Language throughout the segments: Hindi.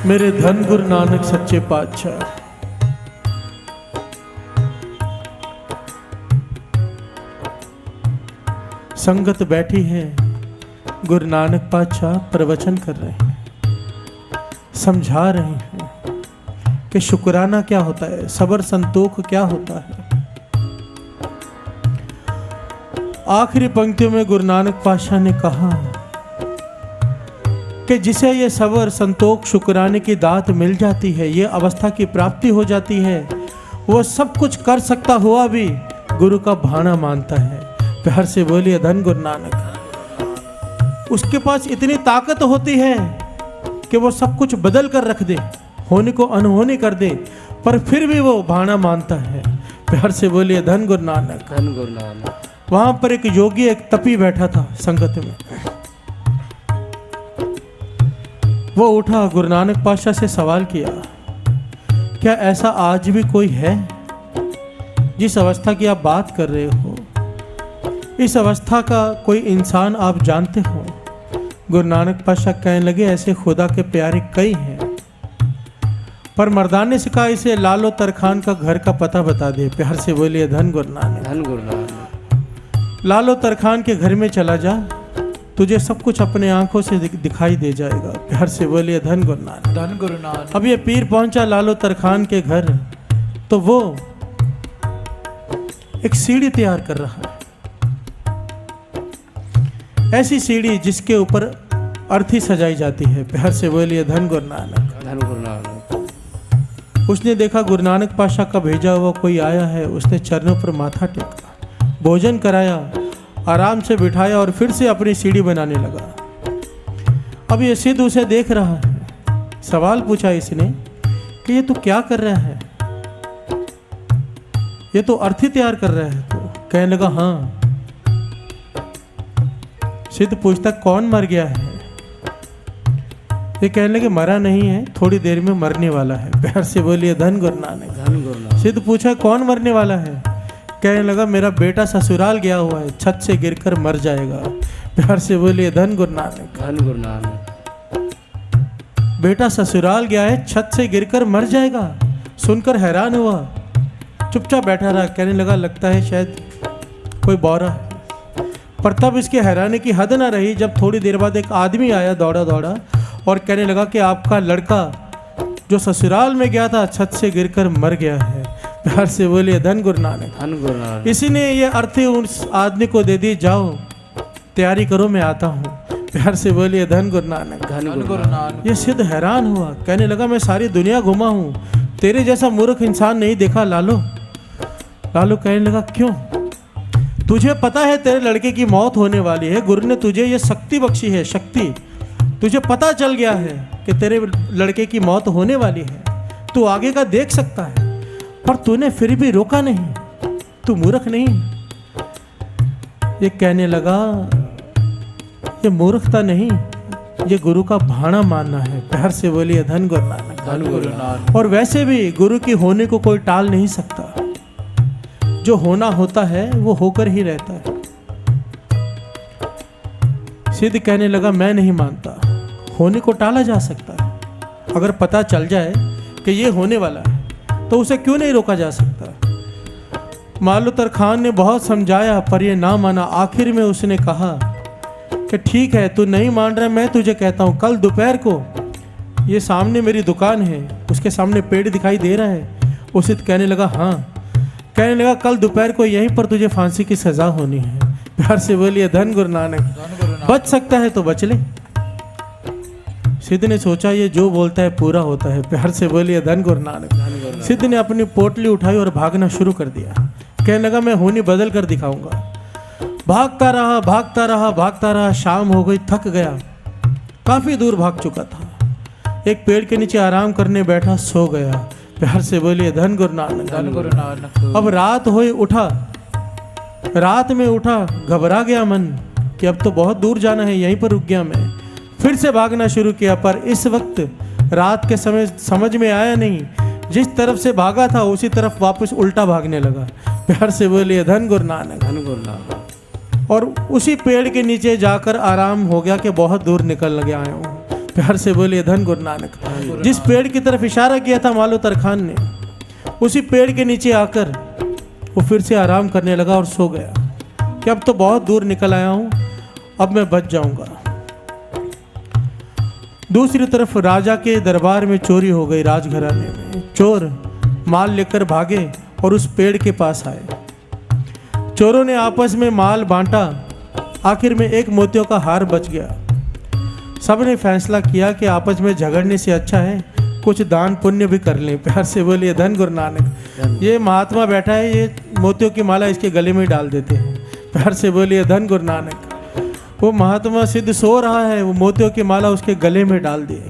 मेरे धन गुरु नानक सच्चे पातशाह। संगत बैठी है, गुरु नानक पातशाह प्रवचन कर रहे हैं, समझा रहे हैं कि शुक्राना क्या होता है, सबर संतोख क्या होता है। आखिरी पंक्तियों में गुरु नानक पातशाह ने कहा कि जिसे ये सबर संतोख शुक्राने की दात मिल जाती है, ये अवस्था की प्राप्ति हो जाती है, वो सब कुछ कर सकता हुआ भी गुरु का भाना मानता है। प्यार से बोलिए धन गुरु नानक। उसके पास इतनी ताकत होती है कि वो सब कुछ बदल कर रख दे, होने को अनहोनी कर दे, पर फिर भी वो भाना मानता है। प्यार से बोलिए धन गुरु नानक। धन गुरु नानक। वहां पर एक योगी, एक तपी बैठा था संगत में। वो उठा, गुरु नानक पातशाह से सवाल किया, क्या ऐसा आज भी कोई है जिस अवस्था की आप बात कर रहे हो, इस अवस्था का कोई इंसान आप जानते हो? गुरु नानक पातशाह कहने लगे, ऐसे खुदा के प्यारे कई हैं, पर मर्दाने से कहा इसे लालो तरखान का घर का पता बता दे। प्यार से बोलिए धन गुरु नानक। धन गुरु नानक। लालो तरखान के घर में चला जा, तुझे सब कुछ अपने आंखों से दिखाई दे जाएगा। प्यार से बोलिए धन गुरु नानक। धन गुरु नानक। अब ये पीर पहुंचा लालो तरखान के घर, तो वो एक सीढ़ी तैयार कर रहा है, ऐसी सीढ़ी जिसके ऊपर अर्थी सजाई जाती है। प्यार से बोलिए धन गुरु नानक। धन गुरु नानक। उसने देखा गुरु नानक पातशाह का भेजा हुआ कोई आया है, उसने चरणों पर माथा टेका, भोजन कराया, आराम से बिठाया और फिर से अपनी सीढ़ी बनाने लगा। अब ये सिद्ध उसे देख रहा है, सवाल पूछा इसने कि ये तू क्या कर रहा है, ये तो अर्थी तैयार कर रहा है। तो कहने लगा हाँ। सिद्ध पूछता कौन मर गया है? ये कहने लगे मरा नहीं है, थोड़ी देर में मरने वाला है। प्यार से बोलिए धन गुरु नानक। धन गुरु नानक। सिद्ध पूछा कौन मरने वाला है? कहने लगा मेरा बेटा ससुराल गया हुआ है, छत से गिरकर मर जाएगा। प्यार से बोलिए धन गुरु नानक। धन गुरु नानक। बेटा ससुराल गया है, छत से गिरकर मर जाएगा। सुनकर हैरान हुआ, चुपचाप बैठा रहा। कहने लगा लगता है शायद कोई बौरा है। पर तब इसके हैरानी की हद ना रही जब थोड़ी देर बाद एक आदमी आया दौड़ा दौड़ा और कहने लगा कि आपका लड़का जो ससुराल में गया था छत से गिरकर मर गया है। प्यार से बोलिए धन गुरु नानक। धन गुरु नानक। इसी ने ये अर्थी उस आदमी को दे दी, जाओ तैयारी करो मैं आता हूँ। प्यार से बोलिए धन गुरु नानक। धन गुरु नानक। ये सिद्ध हैरान हुआ, कहने लगा मैं सारी दुनिया घुमा हूँ, तेरे जैसा मूर्ख इंसान नहीं देखा लालो। लालो कहने लगा क्यों? तुझे पता है तेरे लड़के की मौत होने वाली है, गुरु ने तुझे ये शक्ति बख्शी है, शक्ति तुझे पता चल गया है कि तेरे लड़के की मौत होने वाली है, तू आगे का देख सकता है, पर तूने फिर भी रोका नहीं, तू मूर्ख नहीं। ये कहने लगा ये मूर्खता नहीं, ये गुरु का भाना मानना है। प्यार से बोलिए धन गुरु नानक। धन गुरु नानक। और वैसे भी गुरु की होने को कोई टाल नहीं सकता, जो होना होता है वो होकर ही रहता है। सिद्ध कहने लगा मैं नहीं मानता, होने को टाला जा सकता है। अगर पता चल जाए कि ये होने वाला है तो उसे क्यों नहीं रोका जा सकता। मालो तरखान ने बहुत समझाया पर ये ना माना। आखिर में उसने कहा कि ठीक है तू नहीं मान रहा, मैं तुझे कहता हूँ कल दोपहर को ये सामने मेरी दुकान है, उसके सामने पेड़ दिखाई दे रहा है। वो सिद्ध कहने लगा हाँ। कहने लगा कल दोपहर को यहीं पर तुझे फांसी की सजा होनी है। प्यार से बोलिए धन गुरु नानक। बच सकता है तो बच ले। सिद्ध ने सोचा ये जो बोलता है पूरा होता है। प्यार से बोलिए धन गुरु नानक। सिद्ध ने अपनी पोटली उठाई और भागना शुरू कर दिया। कहने लगा मैं होनी बदल कर दिखाऊंगा। भागता रहा भागता रहा भागता रहा, शाम हो गई, थक गया, काफी दूर भाग चुका था। एक पेड़ के नीचे आराम करने बैठा, सो गया। प्यार से बोलिए धन गुरु नानक। धन गुरु नानक। अब रात हुई, उठा, रात में उठा, घबरा गया मन कि अब तो बहुत दूर जाना है, यहीं पर रुक गया मैं। फिर से भागना शुरू किया, पर इस वक्त रात के समय समझ में आया नहीं, जिस तरफ से भागा था उसी तरफ वापस उल्टा भागने लगा। प्यार से बोलिए धन गुरु नानक। धन गुरु नानक। और उसी पेड़ के नीचे जाकर आराम हो गया कि बहुत दूर निकल लगे आया हूँ। प्यार से बोलिए धन गुरु नानक। जिस पेड़ की तरफ इशारा किया था मालो तरखान ने, उसी पेड़ के नीचे आकर वो फिर से आराम करने लगा और सो गया कि अब तो बहुत दूर निकल आया हूँ, अब मैं बच जाऊंगा। दूसरी तरफ राजा के दरबार में चोरी हो गई। राजघराने में चोर माल लेकर भागे और उस पेड़ के पास आए। चोरों ने आपस में माल बांटा, आखिर में एक मोतियों का हार बच गया। सबने फैसला किया कि आपस में झगड़ने से अच्छा है कुछ दान पुण्य भी कर लें। प्यार से बोलिए धन गुरु नानक। ये महात्मा बैठा है, ये मोतियों की माला इसके गले में डाल देते हैं। प्यार से बोलिए धन गुरु नानक। वो महात्मा सिद्ध सो रहा है, वो मोतियों की माला उसके गले में डाल दिए।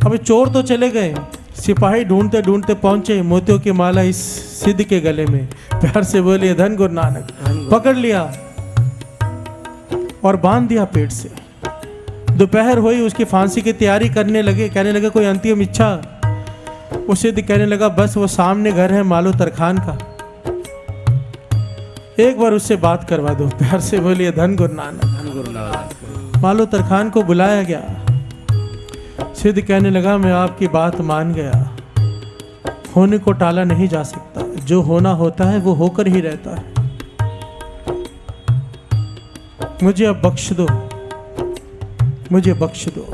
अब चोर तो चले गए, सिपाही ढूंढते ढूंढते पहुंचे मोतियों की माला इस सिद्ध के गले में। प्यार से बोलिए धन गुरु नानक। पकड़ लिया और बांध दिया पेट से। दोपहर हुई, उसकी फांसी की तैयारी करने लगे। कहने लगे कोई अंतिम इच्छा। वो सिद्ध कहने लगा बस वो सामने घर है मालो तरखान का, एक बार उससे बात करवा दो। प्यार से बोलिए धन गुरु नानक। मालो तरखान को बुलाया गया। सिद्ध कहने लगा मैं आपकी बात मान गया, होने को टाला नहीं जा सकता, जो होना होता है वो होकर ही रहता है। मुझे अब बख्श दो, मुझे बख्श दो,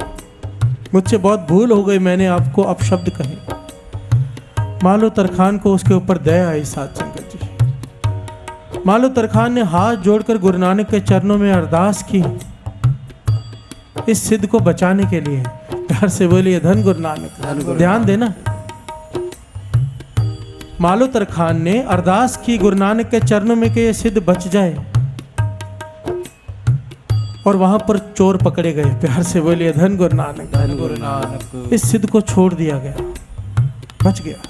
मुझसे बहुत भूल हो गई, मैंने आपको अपशब्द कहे। मालो तरखान को उसके ऊपर दया आई। साथ संगत जी, मालो तरखान ने हाथ जोड़कर गुरु नानक के चरणों में अरदास की इस सिद्ध को बचाने के लिए। प्यार से बोलिए धन गुरु नानक। ध्यान देना, मालो तरखान ने अरदास की गुरु नानक के चरणों में कि ये सिद्ध बच जाए, और वहां पर चोर पकड़े गए। प्यार से बोलिए धन गुरु नानक। धन गुरु नानक। इस सिद्ध को छोड़ दिया गया, बच गया।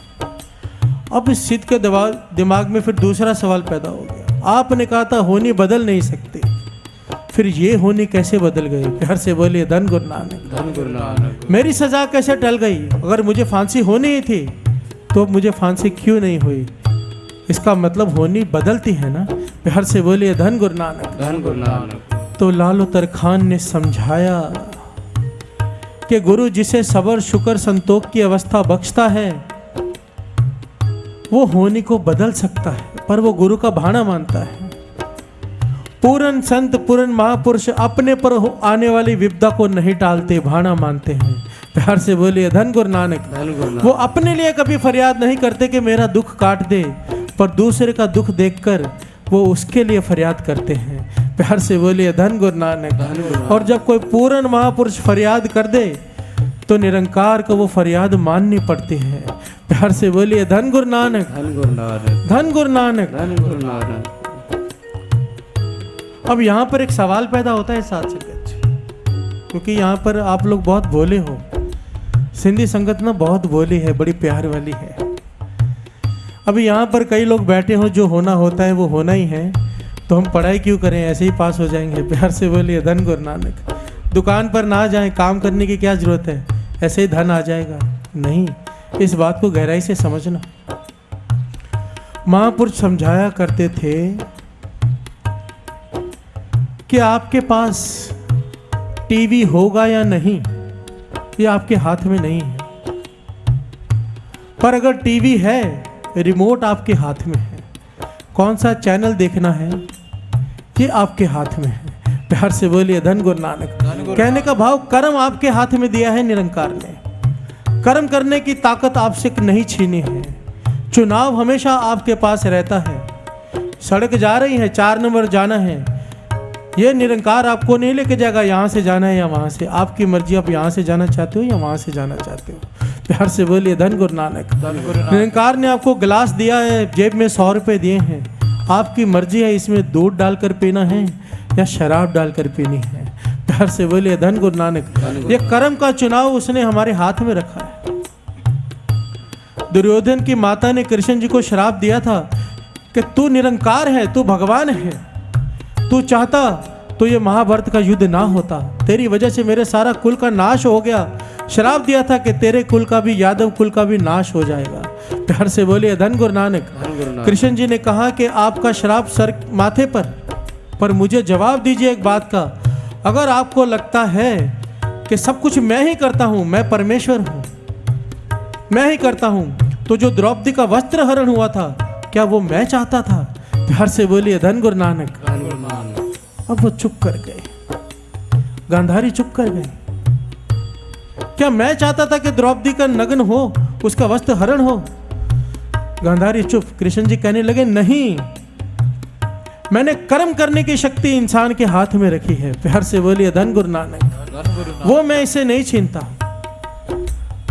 अब इस सिद्ध के दिमाग में फिर दूसरा सवाल पैदा हो गया। आपने कहा था होनी बदल नहीं सकते, फिर ये होनी कैसे बदल गई? प्यार से बोलिए धन गुरु नानक। धन गुरु नानक। मेरी सजा कैसे टल गई? अगर मुझे फांसी होनी ही थी तो मुझे फांसी क्यों नहीं हुई? इसका मतलब होनी बदलती है ना। प्यार से बोलिए धन गुरु नानक। धन गुरु नानक। तो लालो तरखान ने समझाया कि गुरु जिसे सबर शुक्र संतोष की अवस्था बख्शता है वो होनी को बदल सकता है, पर वो गुरु का भाना मानता है। पूरन संत पूरन महापुरुष अपने पर आने वाली विपदा को नहीं टालते, भाना मानते हैं। प्यार से बोलिए धन गुरु नानक। धन गुरु नानक। वो अपने लिए कभी फरियाद नहीं करते कि मेरा दुख काट दे, पर दूसरे का दुख देखकर वो उसके लिए फरियाद करते हैं। प्यार से बोलिए धन गुरु नानक। और जब कोई पूर्ण महापुरुष फरियाद कर दे तो निरंकार को वो फरियाद माननी पड़ती है। प्यार से बोलिए धन गुरु नानक। धन गुरु नानक। धन गुरु नानक। धन गुरु नानक। अब यहाँ पर एक सवाल पैदा होता है साथ संगत जी, क्योंकि यहाँ पर आप लोग बहुत भोले हो। सिंधी संगत ना बहुत भोली है, बड़ी प्यार वाली है। अभी यहाँ पर कई लोग बैठे हो, जो होना होता है वो होना ही है, तो हम पढ़ाई क्यों करें, ऐसे ही पास हो जाएंगे। प्यार से बोलिए धन गुरु नानक। दुकान पर ना जाएं, काम करने की क्या जरूरत है, ऐसे ही धन आ जाएगा? नहीं, इस बात को गहराई से समझना। महापुरुष समझाया करते थे कि आपके पास टीवी होगा या नहीं ये आपके हाथ में नहीं है, पर अगर टीवी है, रिमोट आपके हाथ में है, कौन सा चैनल देखना है ये आपके हाथ में है। प्यार से बोलिए धन गुरु नानक। कहने का भाव, कर्म आपके हाथ में दिया है निरंकार ने, कर्म करने की ताकत आपसे नहीं छीनी है। चुनाव हमेशा आपके पास रहता है। सड़क जा रही है, 4 नंबर जाना है, ये निरंकार आपको नहीं लेके जाएगा यहाँ से जाना है या वहाँ से। आपकी मर्जी, आप यहाँ से जाना चाहते हो या वहाँ से जाना चाहते हो। प्यार से बोलिए धन गुरु नानक। निरंकार ने आपको गिलास दिया है, जेब में 100 रुपये दिए हैं, आपकी मर्जी है इसमें दूध डालकर पीना है या शराब डालकर पीनी है। प्यार से बोलिए धन गुरु नानक। ये कर्म का चुनाव उसने हमारे हाथ में रखा है। दुर्योधन की माता ने कृष्ण जी को श्राप दिया था कि तू निरंकार है, तू भगवान है, तू चाहता तो ये महाभारत का युद्ध ना होता, तेरी वजह से मेरे सारा कुल का नाश हो गया। श्राप दिया था कि तेरे कुल का भी, यादव कुल का भी नाश हो जाएगा। प्यार से बोलिए धन गुरु नानक। कृष्ण जी ने कहा कि आपका श्राप सर माथे पर मुझे जवाब दीजिए एक बात का, अगर आपको लगता है कि सब कुछ मैं ही करता हूं, मैं परमेश्वर हूं, मैं ही करता हूं, तो जो द्रौपदी का वस्त्र हरण हुआ था, क्या वो मैं चाहता था? प्यार से बोलिए धन गुरु नानक। धन गुरु नानक। अब वो चुप कर गए, गांधारी चुप कर गए। क्या मैं चाहता था कि द्रौपदी का नग्न हो, उसका वस्त्र हरण हो? गांधारी चुप। कृष्ण जी कहने लगे, नहीं, मैंने कर्म करने की शक्ति इंसान के हाथ में रखी है। प्यार से बोलिए धन गुरु नानक। धन गुरु नानक। वो मैं इसे नहीं छीनता।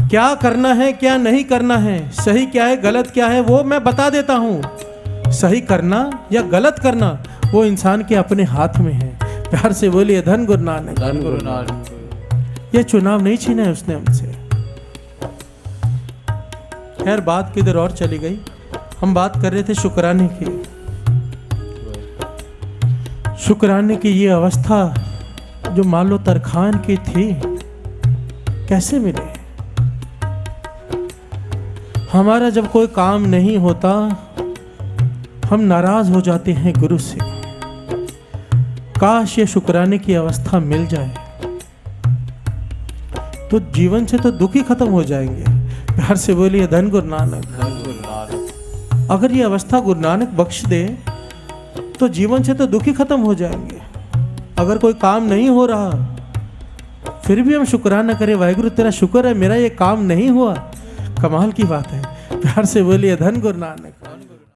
क्या करना है, क्या नहीं करना है, सही क्या है, गलत क्या है, वो मैं बता देता हूं। सही करना या गलत करना वो इंसान के अपने हाथ में है। प्यार से बोलिए धन गुरु नानक। धन गुरु नानक। ये चुनाव नहीं छीना है उसने हमसे। खैर बात किधर और चली गई। हम बात कर रहे थे शुक्राने की। शुक्राने की ये अवस्था जो मान लो तरखान की थी, कैसे मिले? हमारा जब कोई काम नहीं होता हम नाराज हो जाते हैं गुरु से। काश ये शुक्राने की अवस्था मिल जाए तो जीवन से तो दुख ही खत्म हो जाएंगे। प्यार से बोलिए धन गुरु नानक। धन गुरु नानक। अगर ये अवस्था गुरु नानक बख्श दे तो जीवन से तो दुख ही खत्म हो जाएंगे। अगर कोई काम नहीं हो रहा फिर भी हम शुक्राना करें, वाहिगुरु तेरा शुक्र है मेरा ये काम नहीं हुआ, कमाल की बात है। प्यार से बोलिए धन गुरु नानक।